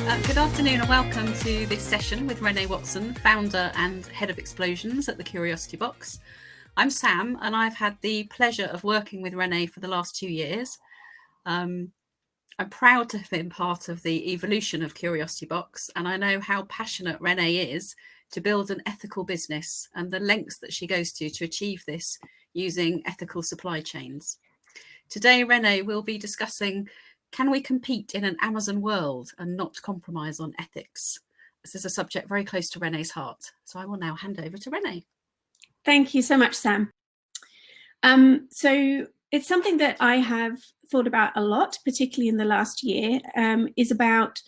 Good afternoon and welcome to this session with Renee Watson, founder and head of explosions at the Curiosity Box. I'm Sam and I've had the pleasure of working with Renee for the last 2 years. I'm proud to have been part of the evolution of Curiosity Box, and I know how passionate Renee is to build an ethical business and the lengths that she goes to achieve this using ethical supply chains. Today, Renee will be discussing, can we compete in an Amazon world and not compromise on ethics? This is a subject very close to Renee's heart. So I will now hand over to Renee. Thank you so much, Sam. So it's something that I have thought about a lot, particularly in the last year, is about,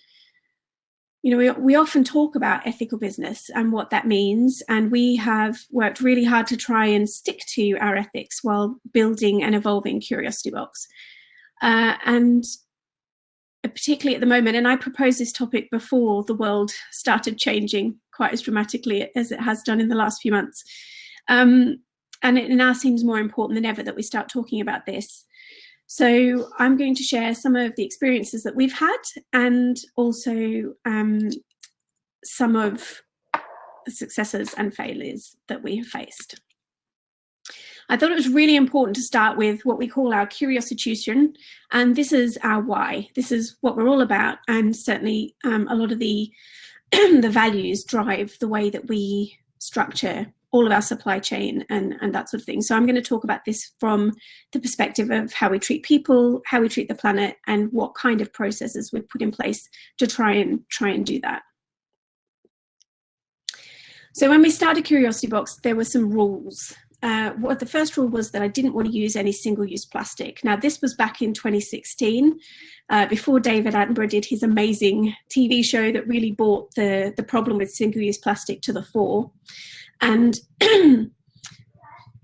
we often talk about ethical business and what that means. And we have worked really hard to try and stick to our ethics while building and evolving Curiosity Box. And particularly at the moment, and I proposed this topic before the world started changing quite as dramatically as it has done in the last few months. And it now seems more important than ever that we start talking about this. So I'm going to share some of the experiences that we've had and also some of the successes and failures that we have faced. I thought it was really important to start with what we call our curiositution, and this is our why. This is what we're all about, and certainly a lot of the the values drive the way that we structure all of our supply chain and that sort of thing. So I'm going to talk about this from the perspective of how we treat people, how we treat the planet, and what kind of processes we've put in place to try and do that. So when we started Curiosity Box, there were some rules. The first rule was that I didn't want to use any single-use plastic. Now, this was back in 2016, before David Attenborough did his amazing TV show that really brought the problem with single-use plastic to the fore. And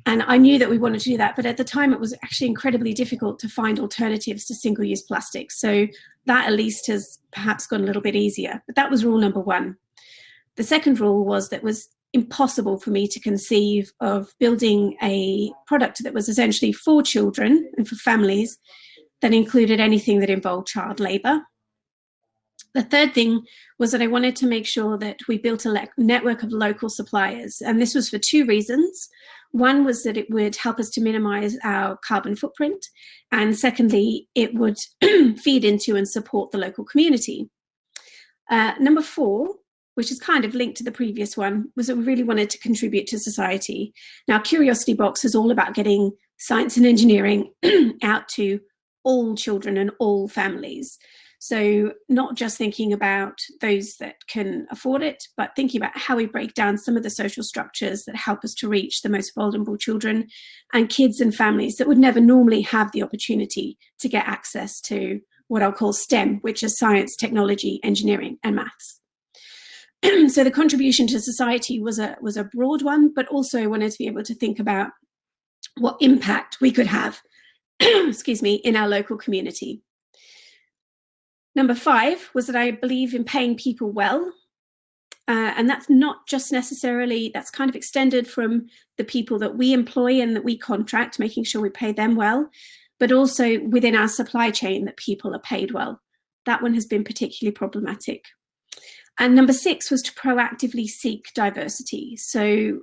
I knew that we wanted to do that, but at the time it was actually incredibly difficult to find alternatives to single-use plastic. So that at least has perhaps gone a little bit easier. But that was rule number one. The second rule was that it was impossible for me to conceive of building a product that was essentially for children and for families that included anything that involved child labour. The third thing was that I wanted to make sure that we built a network of local suppliers, and this was for two reasons. One was that it would help us to minimise our carbon footprint, and secondly, it would feed into and support the local community. Number four, which is kind of linked to the previous one, was that we really wanted to contribute to society. Now, Curiosity Box is all about getting science and engineering out to all children and all families. So not just thinking about those that can afford it, but thinking about how we break down some of the social structures that help us to reach the most vulnerable children and kids and families that would never normally have the opportunity to get access to what I'll call STEM, which is science, technology, engineering, and maths. So the contribution to society was a broad one, but also I wanted to be able to think about what impact we could have, excuse me, in our local community. Number five was that I believe in paying people well. And that's not just necessarily, that's kind of extended from the people that we employ and that we contract, making sure we pay them well, but also within our supply chain that people are paid well. That one has been particularly problematic. And number six was to proactively seek diversity. So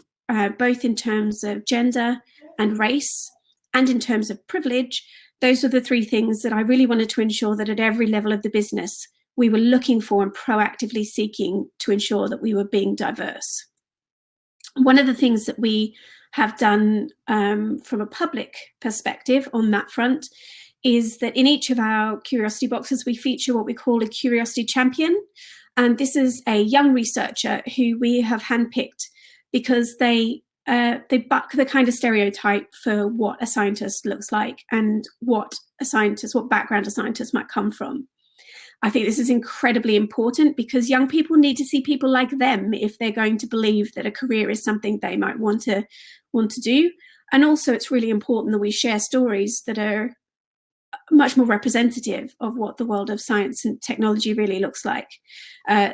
both in terms of gender and race and in terms of privilege, those were the three things that I really wanted to ensure that at every level of the business, we were looking for and proactively seeking to ensure that we were being diverse. One of the things that we have done from a public perspective on that front is that in each of our Curiosity Boxes, we feature what we call a Curiosity Champion. And this is a young researcher who we have handpicked because they buck the kind of stereotype for what a scientist looks like and what background a scientist might come from. I think this is incredibly important because young people need to see people like them if they're going to believe that a career is something they might want to do. And also it's really important that we share stories that are much more representative of what the world of science and technology really looks like.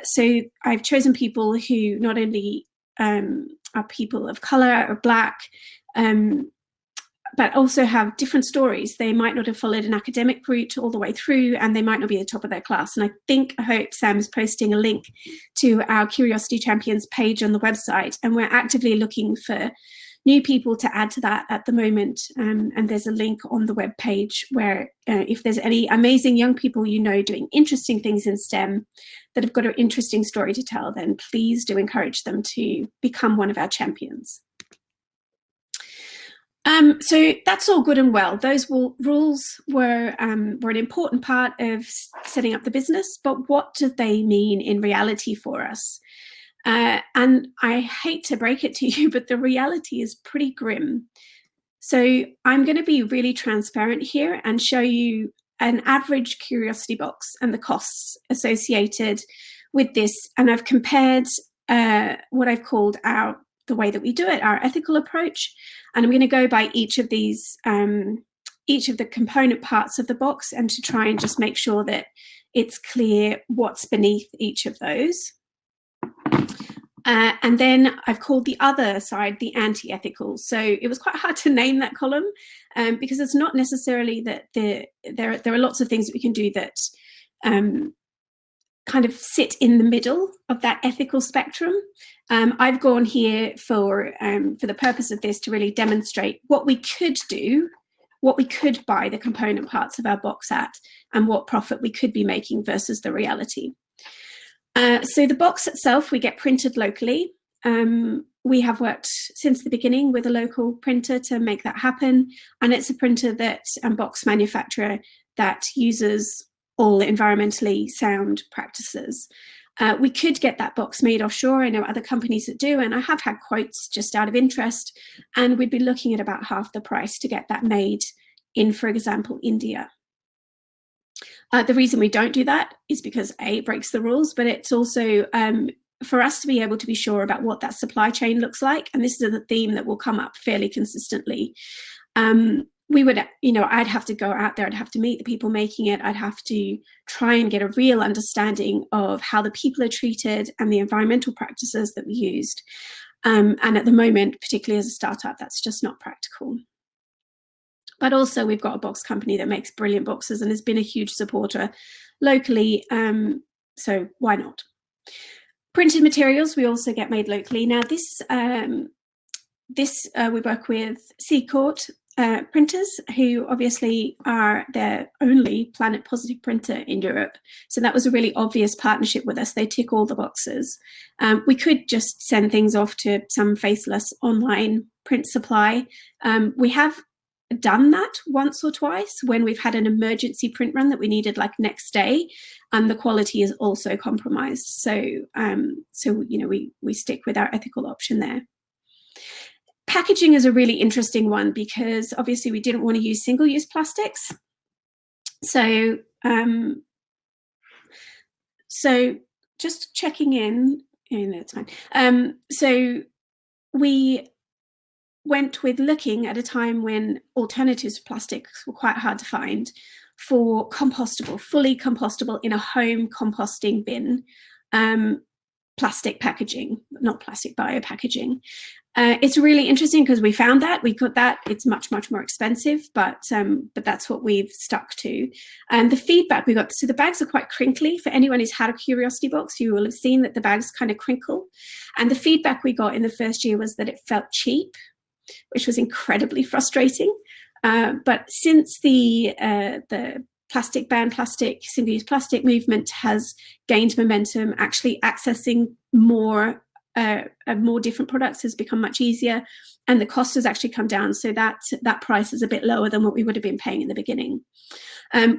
So I've chosen people who not only are people of colour or Black, but also have different stories. They might not have followed an academic route all the way through, and they might not be the top of their class. And I hope Sam is posting a link to our Curiosity Champions page on the website, and we're actively looking for new people to add to that at the moment. And there's a link on the web page where if there's any amazing young people doing interesting things in STEM that have got an interesting story to tell, then please do encourage them to become one of our champions. So that's all good and well. Those rules were an important part of setting up the business, but what do they mean in reality for us? And I hate to break it to you, but the reality is pretty grim. So I'm going to be really transparent here and show you an average Curiosity box and the costs associated with this. And I've compared what I've called the way that we do it, our ethical approach. And I'm going to go by each of these, each of the component parts of the box, and to try and just make sure that it's clear what's beneath each of those. And then I've called the other side the anti-ethical. So it was quite hard to name that column because it's not necessarily that there are lots of things that we can do that kind of sit in the middle of that ethical spectrum. I've gone here for the purpose of this to really demonstrate what we could do, what we could buy the component parts of our box at, and what profit we could be making versus the reality. So the box itself, we get printed locally. We have worked since the beginning with a local printer to make that happen. And it's a printer and box manufacturer that uses all environmentally sound practices. We could get that box made offshore. I know other companies that do, and I have had quotes just out of interest, and we'd be looking at about half the price to get that made in, for example, India. The reason we don't do that is because A, it breaks the rules, but it's also for us to be able to be sure about what that supply chain looks like. And this is a theme that will come up fairly consistently. We would, I'd have to go out there, I'd have to meet the people making it, I'd have to try and get a real understanding of how the people are treated and the environmental practices that we used. And at the moment, particularly as a startup, that's just not practical. But also we've got a box company that makes brilliant boxes and has been a huge supporter locally. So why not? Printed materials we also get made locally. Now we work with Seacourt printers, who obviously are their only planet positive printer in Europe. So that was a really obvious partnership with us. They tick all the boxes. We could just send things off to some faceless online print supply. We have done that once or twice when we've had an emergency print run that we needed like next day, and the quality is also compromised. So we stick with our ethical option there. Packaging is a really interesting one because obviously we didn't want to use single-use plastics. So just checking in, no, it's fine. So we went with looking at a time when alternatives to plastics were quite hard to find for compostable, fully compostable in a home composting bin, plastic packaging, not plastic, bio packaging. It's really interesting because we found that, we got that, it's much, much more expensive, but that's what we've stuck to. And the feedback we got, so the bags are quite crinkly. For anyone who's had a Curiosity box, you will have seen that the bags kind of crinkle. And the feedback we got in the first year was that it felt cheap, which was incredibly frustrating. But since the plastic ban plastic, single-use plastic movement has gained momentum, actually accessing more different products has become much easier, and the cost has actually come down. So that price is a bit lower than what we would have been paying in the beginning.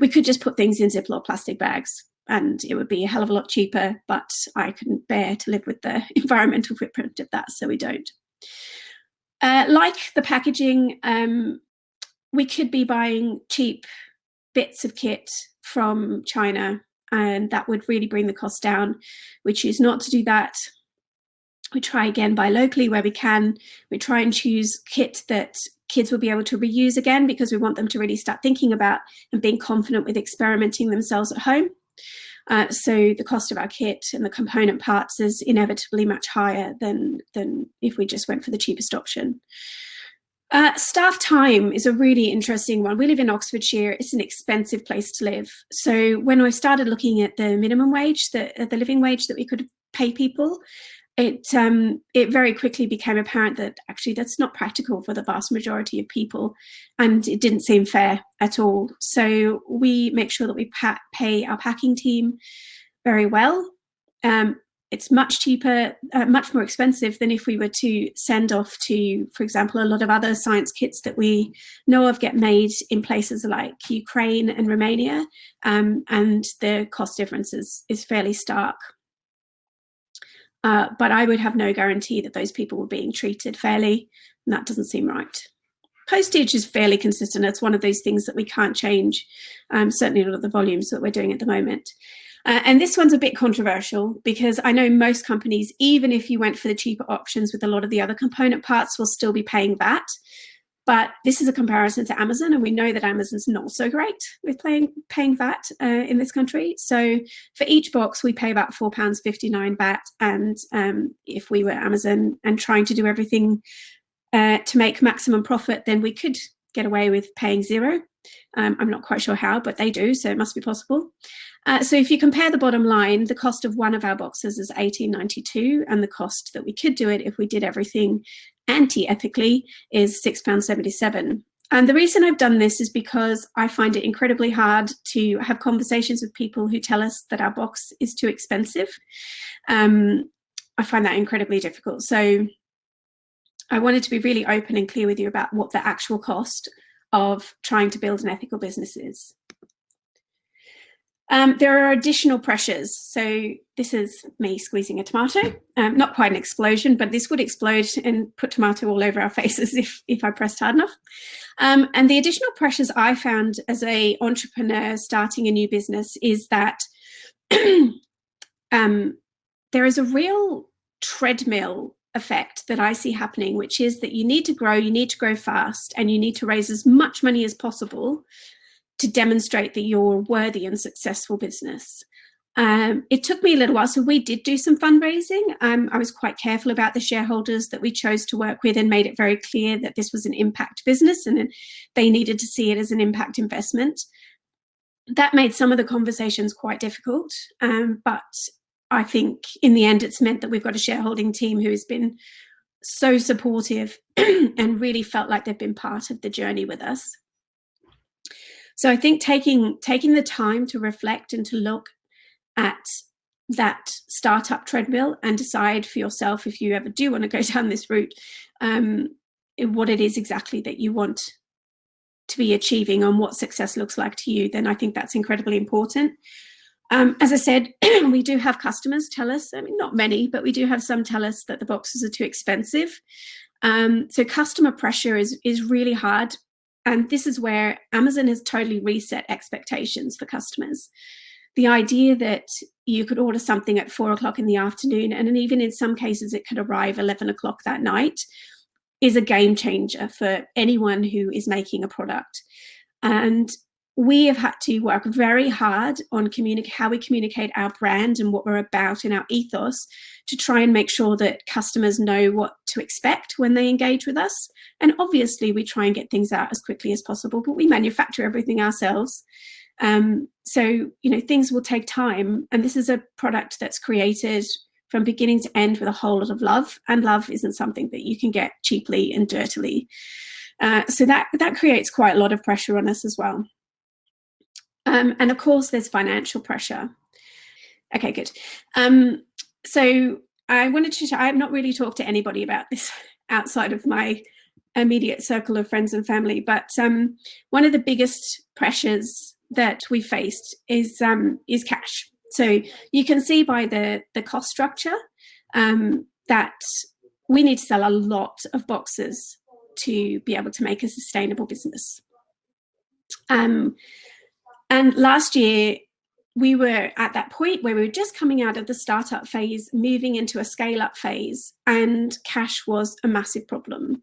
We could just put things in Ziploc plastic bags and it would be a hell of a lot cheaper, but I couldn't bear to live with the environmental footprint of that, so we don't. Like the packaging, we could be buying cheap bits of kit from China, and that would really bring the cost down. We choose not to do that. We try again buy locally where we can. We try and choose kit that kids will be able to reuse again, because we want them to really start thinking about and being confident with experimenting themselves at home. So the cost of our kit and the component parts is inevitably much higher than if we just went for the cheapest option. Staff time is a really interesting one. We live in Oxfordshire. It's an expensive place to live. So when I started looking at the minimum wage, the living wage that we could pay people, it very quickly became apparent that actually that's not practical for the vast majority of people, and it didn't seem fair at all. So we make sure that we pay our packing team very well. It's much cheaper, much more expensive than if we were to send off to, for example, a lot of other science kits that we know of get made in places like Ukraine and Romania, and the cost difference is fairly stark. But I would have no guarantee that those people were being treated fairly, and that doesn't seem right. Postage is fairly consistent. It's one of those things that we can't change, certainly not at the volumes that we're doing at the moment. And this one's a bit controversial because I know most companies, even if you went for the cheaper options with a lot of the other component parts, will still be paying VAT. But this is a comparison to Amazon, and we know that Amazon's not so great with paying VAT in this country. So for each box, we pay about £4.59 VAT. And if we were Amazon and trying to do everything to make maximum profit, then we could get away with paying zero. I'm not quite sure how, but they do, so it must be possible. So if you compare the bottom line, the cost of one of our boxes is $18.92, and the cost that we could do it if we did everything anti-ethically is £6.77. And the reason I've done this is because I find it incredibly hard to have conversations with people who tell us that our box is too expensive. I find that incredibly difficult. So I wanted to be really open and clear with you about what the actual cost of trying to build an ethical business is. There are additional pressures. So this is me squeezing a tomato. Not quite an explosion, but this would explode and put tomato all over our faces if I pressed hard enough. And the additional pressures I found as an entrepreneur starting a new business is that there is a real treadmill effect that I see happening, which is that you need to grow fast, and you need to raise as much money as possible to demonstrate that you're a worthy and successful business. It took me a little while. So we did do some fundraising. I was quite careful about the shareholders that we chose to work with and made it very clear that this was an impact business and they needed to see it as an impact investment. That made some of the conversations quite difficult, but I think in the end it's meant that we've got a shareholding team who has been so supportive and really felt like they've been part of the journey with us. So I think taking the time to reflect and to look at that startup treadmill and decide for yourself, if you ever do want to go down this route, what it is exactly that you want to be achieving and what success looks like to you, then I think that's incredibly important. As I said, we do have customers tell us, I mean, not many, but we do have some tell us that the boxes are too expensive. So customer pressure is really hard. And this is where Amazon has totally reset expectations for customers. The idea that you could order something at 4 o'clock in the afternoon, and even in some cases it could arrive 11 o'clock that night, is a game changer for anyone who is making a product. And we have had to work very hard on how we communicate our brand and what we're about and our ethos to try and make sure that customers know what to expect when they engage with us. And obviously we try and get things out as quickly as possible, but we manufacture everything ourselves. So, things will take time. And this is a product that's created from beginning to end with a whole lot of love. And love isn't something that you can get cheaply and dirtily. So that creates quite a lot of pressure on us as well. And of course, there's financial pressure. Okay, good. So I wanted to I have not really talked to anybody about this outside of my immediate circle of friends and family, but one of the biggest pressures that we faced is cash. So you can see by the cost structure that we need to sell a lot of boxes to be able to make a sustainable business. And last year, we were at that point where we were just coming out of the startup phase, moving into a scale-up phase, and cash was a massive problem.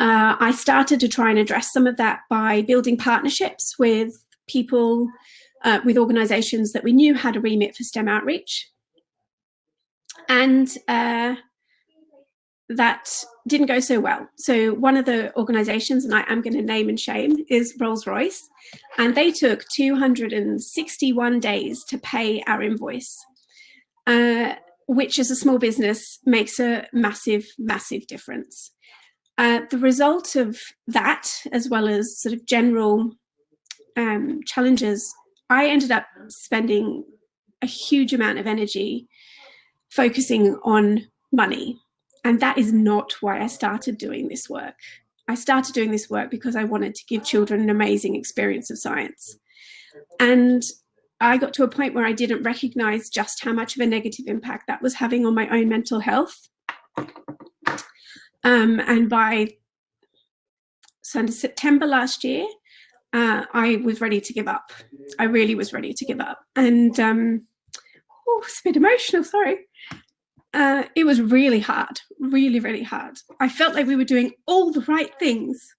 I started to try and address some of that by building partnerships with people, with organisations that we knew had a remit for STEM outreach. And that didn't go so well. So one of the organizations, and I am going to name and shame, is Rolls-Royce, and they took 261 days to pay our invoice, which as a small business makes a massive, massive difference. The result of that, as well as sort of general challenges, I ended up spending a huge amount of energy focusing on money. And that is not why I started doing this work. I started doing this work because I wanted to give children an amazing experience of science. And I got to a point where I didn't recognize just how much of a negative impact that was having on my own mental health. And by September last year, I was ready to give up. I really was ready to give up. And it's a bit emotional, sorry. It was really hard, really, really hard. I felt like we were doing all the right things,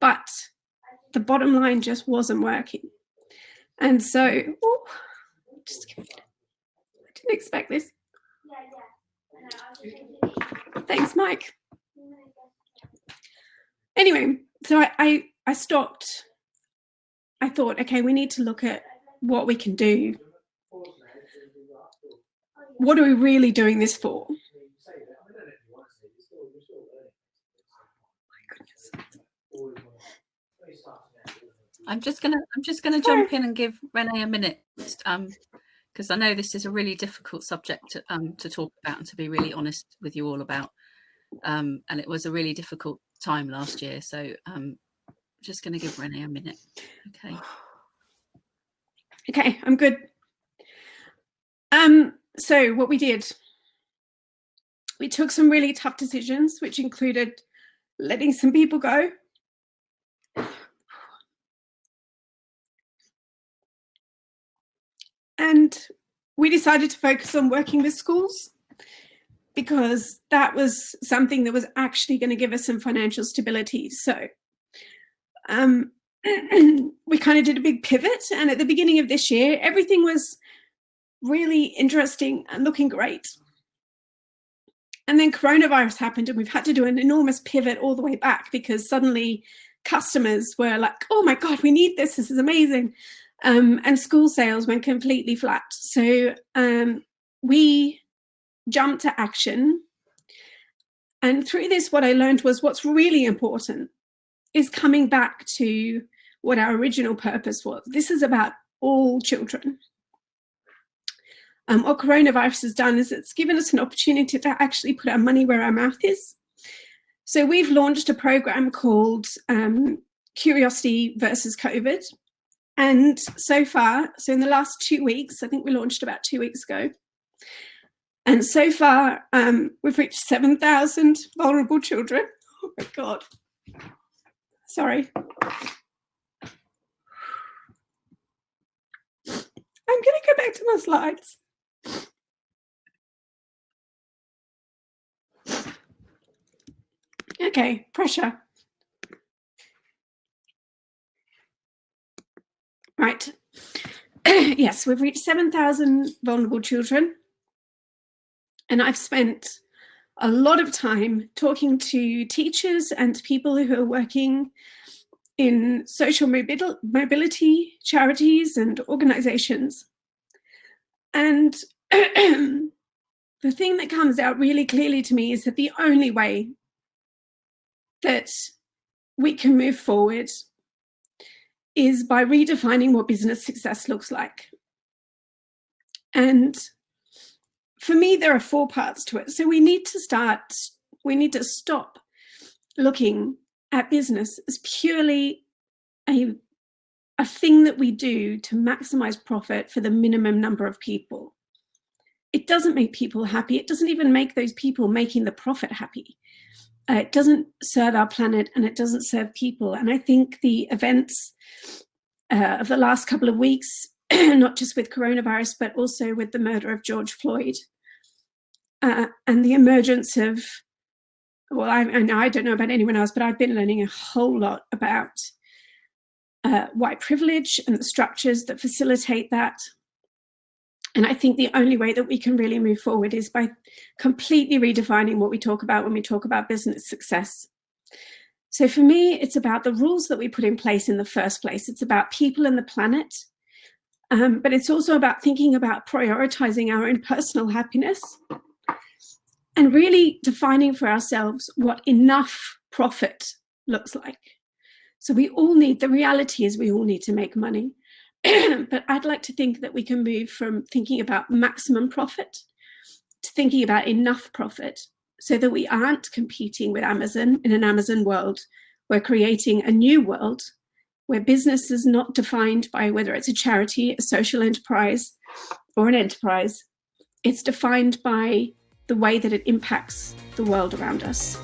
but the bottom line just wasn't working. And so, just give me a minute. I didn't expect this. Thanks, Mike. Anyway, so I stopped. I thought, okay, we need to look at what we can do. What are we really doing this for? I'm just gonna jump in and give Renee a minute, because I know this is a really difficult subject to talk about and to be really honest with you all about. And it was a really difficult time last year, so just going to give Renee a minute. Okay, I'm good. So what we did, we took some really tough decisions, which included letting some people go. And we decided to focus on working with schools because that was something that was actually going to give us some financial stability. So we kind of did a big pivot. And at the beginning of this year, everything was really interesting and looking great. And then coronavirus happened and we've had to do an enormous pivot all the way back because suddenly customers were like, oh my God, we need this. This is amazing. And school sales went completely flat. So we jumped to action. And through this, what I learned was what's really important is coming back to what our original purpose was. This is about all children. What coronavirus has done is it's given us an opportunity to actually put our money where our mouth is. So we've launched a program called Curiosity versus COVID. And so far, so in the last 2 weeks, I think we launched about 2 weeks ago. And so far, we've reached 7,000 vulnerable children. Oh my God. Sorry. I'm going to go back to my slides. Okay, pressure. Right. Yes, we've reached 7,000 vulnerable children. And I've spent a lot of time talking to teachers and people who are working in social mobility charities and organizations. And the thing that comes out really clearly to me is that the only way that we can move forward is by redefining what business success looks like. And for me, there are 4 parts to it. So we need to stop looking at business as purely a thing that we do to maximize profit for the minimum number of people. It doesn't make people happy. It doesn't even make those people making the profit happy. It doesn't serve our planet and it doesn't serve people. And I think the events of the last couple of weeks, not just with coronavirus, but also with the murder of George Floyd and the emergence of, well, I don't know about anyone else, but I've been learning a whole lot about white privilege and the structures that facilitate that. And I think the only way that we can really move forward is by completely redefining what we talk about when we talk about business success. So for me, it's about the rules that we put in place in the first place. It's about people and the planet. But it's also about thinking about prioritizing our own personal happiness and really defining for ourselves what enough profit looks like. So we all need, the reality is we all need to make money. But I'd like to think that we can move from thinking about maximum profit to thinking about enough profit, so that we aren't competing with Amazon in an Amazon world. We're creating a new world where business is not defined by whether it's a charity, a social enterprise, or an enterprise. It's defined by the way that it impacts the world around us.